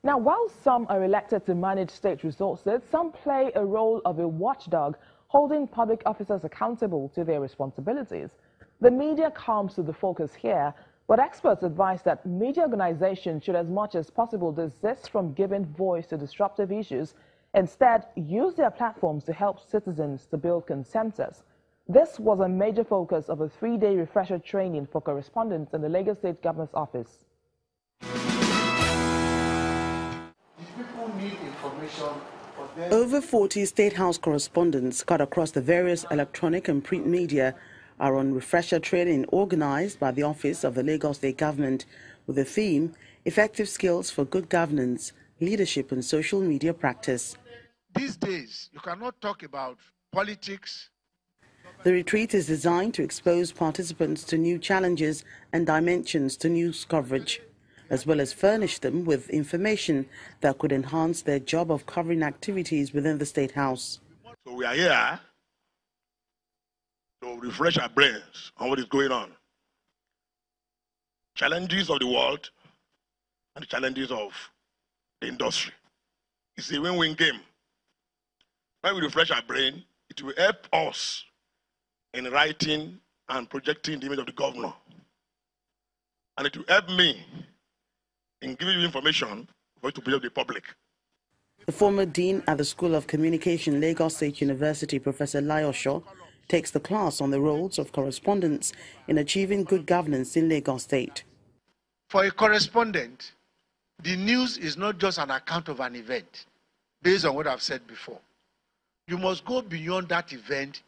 Now, while some are elected to manage state resources, some play a role of a watchdog, holding public officers accountable to their responsibilities. The media comes to the focus here, but experts advise that media organizations should, as much as possible, desist from giving voice to disruptive issues. Instead, use their platforms to help citizens to build consensus. This was a major focus of a 3-day refresher training for correspondents in the Lagos State Governor's Office. Over 40 State House correspondents cut across the various electronic and print media are on refresher training organized by the Office of the Lagos State Government with the theme, Effective Skills for Good Governance, Leadership and Social Media Practice. These days, you cannot talk about politics. The retreat is designed to expose participants to new challenges and dimensions to news coverage, as well as furnish them with information that could enhance their job of covering activities within the State House. So we are here to refresh our brains on what is going on. Challenges of the world and the challenges of the industry. It's a win-win game. When we refresh our brain, it will help us in writing and projecting the image of the governor. And it will help me in giving you information for you to build the public. The former dean at the School of Communication, Lagos State University, Professor Layosho, takes the class on the roles of correspondents in achieving good governance in Lagos State. For a correspondent, the news is not just an account of an event, based on what I've said before. You must go beyond that event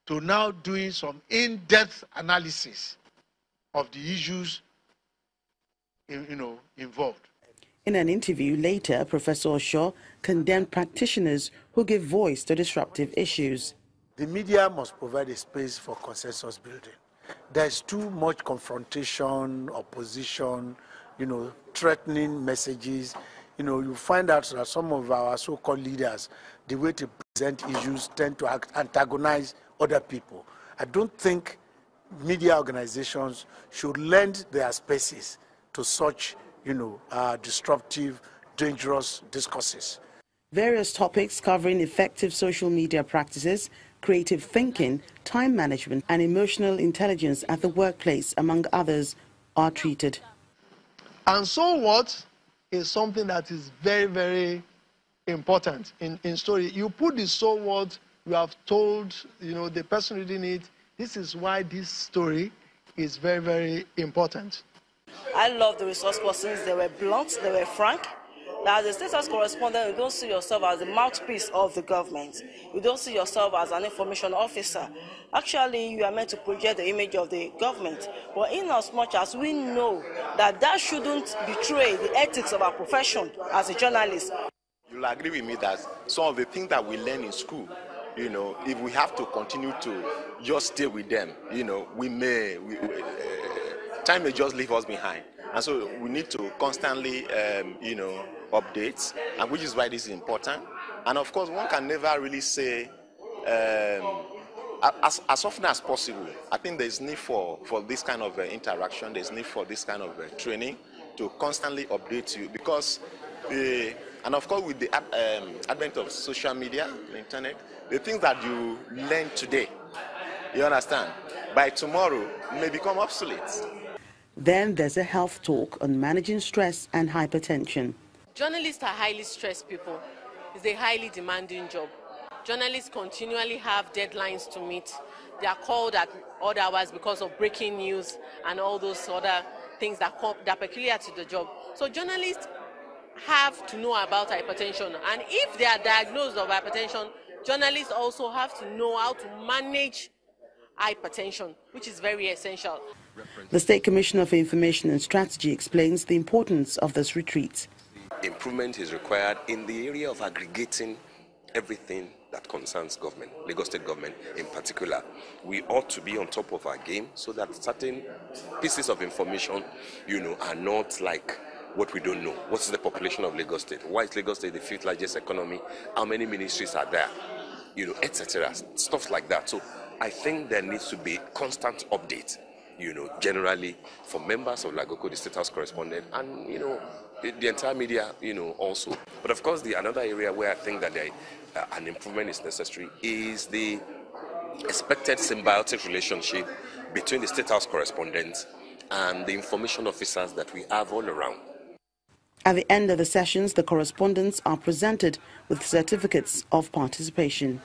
to now doing some in-depth analysis of the issues involved. In an interview later, Professor Osho condemned practitioners who give voice to disruptive issues. The media must provide a space for consensus building. There's too much confrontation, opposition, threatening messages. You find out that some of our so-called leaders, the way to present issues tend to antagonize other people. I don't think media organizations should lend their spaces to such, disruptive, dangerous discourses. Various topics covering effective social media practices, creative thinking, time management, and emotional intelligence at the workplace, among others, are treated. And so what is something that is very, very important in story. You put the so what, you have told, the person reading it, this is why this story is very, very important. I love the resource persons. They were blunt, they were frank. Now, as a State House correspondent, you don't see yourself as the mouthpiece of the government. You don't see yourself as an information officer. Actually, you are meant to project the image of the government. But in as much as we know that shouldn't betray the ethics of our profession as a journalist. You'll agree with me that some of the things that we learn in school, if we have to continue to just stay with them, time may just leave us behind. And so we need to constantly, update, and which is why this is important. And of course, one can never really say, as often as possible, I think there's need for this kind of interaction, there's need for this kind of training to constantly update you, because, and of course with the advent of social media, the internet, the things that you learn today, you understand, by tomorrow may become obsolete. Then there's a health talk on managing stress and hypertension. Journalists are highly stressed people. It's a highly demanding job. Journalists continually have deadlines to meet. They are called at odd hours because of breaking news and all those other things that are peculiar to the job. So journalists have to know about hypertension. And if they are diagnosed of hypertension, journalists also have to know how to manage hypertension, which is very essential. The State Commissioner for Information and Strategy explains the importance of this retreat. Improvement is required in the area of aggregating everything that concerns government, Lagos State government in particular. We ought to be on top of our game so that certain pieces of information, are not like what we don't know. What is the population of Lagos State? Why is Lagos State the 5th largest economy? How many ministries are there? Etc. Stuff like that. So I think there needs to be constant update, generally for members of Lagoko, the State House correspondent, and, the entire media, also. But of course, another area where I think that an improvement is necessary is the expected symbiotic relationship between the State House correspondents and the information officers that we have all around. At the end of the sessions, the correspondents are presented with certificates of participation.